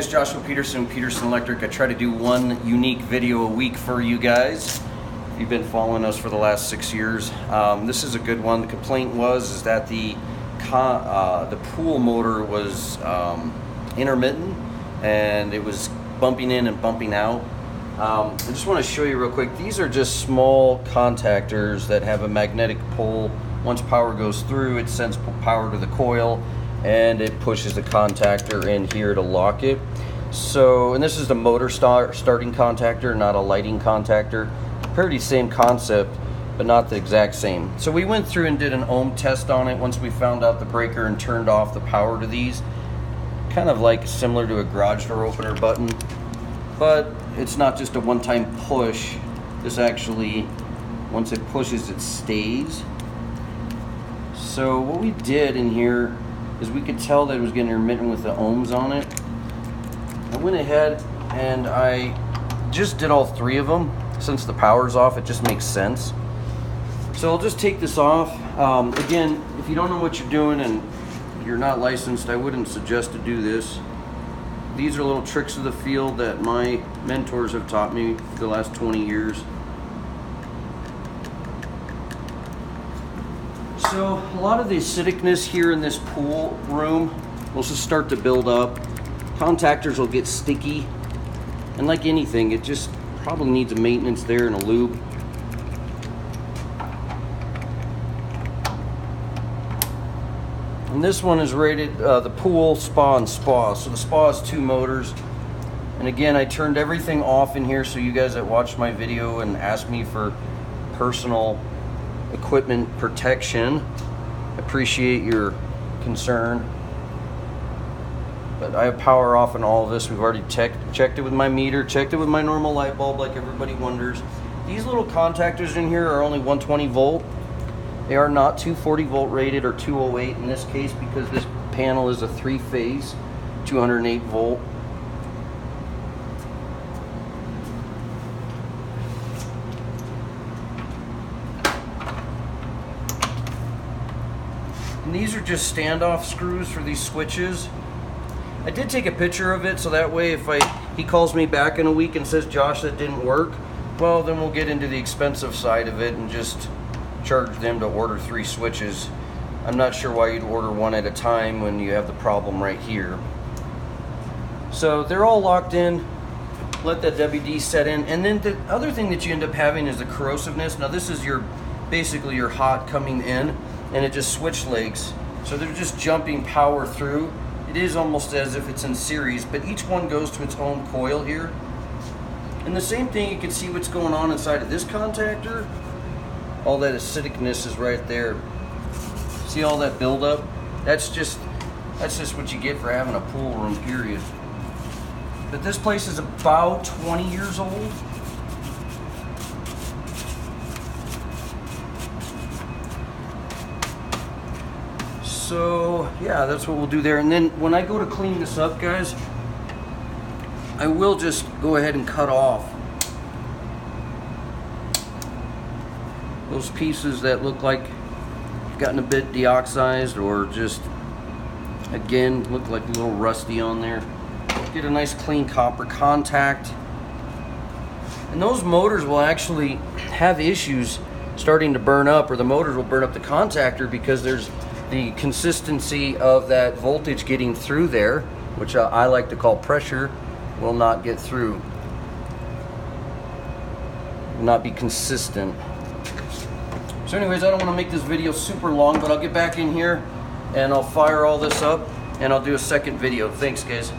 guys, Joshua Peterson, Peterson Electric. I try to do one unique video a week for you guys. If you've been following us for the last 6 years, this is a good one. The complaint was that the pool motor was intermittent and it was bumping in and bumping out. I just want to show you real quick. These are just small contactors that have a magnetic pole. Once power goes through, it sends power to the coil and it pushes the contactor in here to lock it. So, and this is the motor starting contactor, not a lighting contactor. Pretty same concept, but not the exact same. So we went through and did an ohm test on it once we found out the breaker and turned off the power to these. Kind of like similar to a garage door opener button, but it's not just a one-time push. This actually, once it pushes, it stays. So what we did in here is we could tell that it was getting intermittent with the ohms on it. I went ahead and I just did all 3 of them. Since the power's off, it just makes sense. So I'll just take this off. Again, if you don't know what you're doing and you're not licensed, I wouldn't suggest to do this. These are little tricks of the field that my mentors have taught me for the last 20 years. So a lot of the acidicness here in this pool room will just start to build up. Contactors will get sticky, and like anything, it just probably needs a maintenance there and a lube. And this one is rated the pool, spa, and spa. So the spa is 2 motors. And again, I turned everything off in here so you guys that watched my video and asked me for personal equipment protection, appreciate your concern. But I have power off in all of this. We've already checked it with my meter, checked it with my normal light bulb like everybody wonders. These little contactors in here are only 120 volt. They are not 240 volt rated or 208 in this case because this panel is a 3-phase 208 volt. And these are just standoff screws for these switches. I did take a picture of it so that way if he calls me back in a week and says, Josh, that didn't work, well, then we'll get into the expensive side of it and just charge them to order 3 switches. I'm not sure why you'd order 1 at a time when you have the problem right here. So they're all locked in. Let that WD set in. And then the other thing that you end up having is the corrosiveness. Now this is basically your hot coming in, and it just switch legs. So they're just jumping power through. It is almost as if it's in series, but each one goes to its own coil here. And the same thing, you can see what's going on inside of this contactor. All that acidicness is right there. See all that buildup? That's just what you get for having a pool room, period. But this place is about 20 years old. So yeah, that's what we'll do there. And then when I go to clean this up, guys, I will just go ahead and cut off those pieces that look like gotten a bit deoxized or just, again, look like a little rusty on there. Get a nice clean copper contact. And those motors will actually have issues starting to burn up, or the motors will burn up the contactor because there's the consistency of that voltage getting through there, which I like to call pressure, will not get through, will not be consistent. So anyways, I don't want to make this video super long, but I'll get back in here and I'll fire all this up and I'll do a second video. Thanks, guys.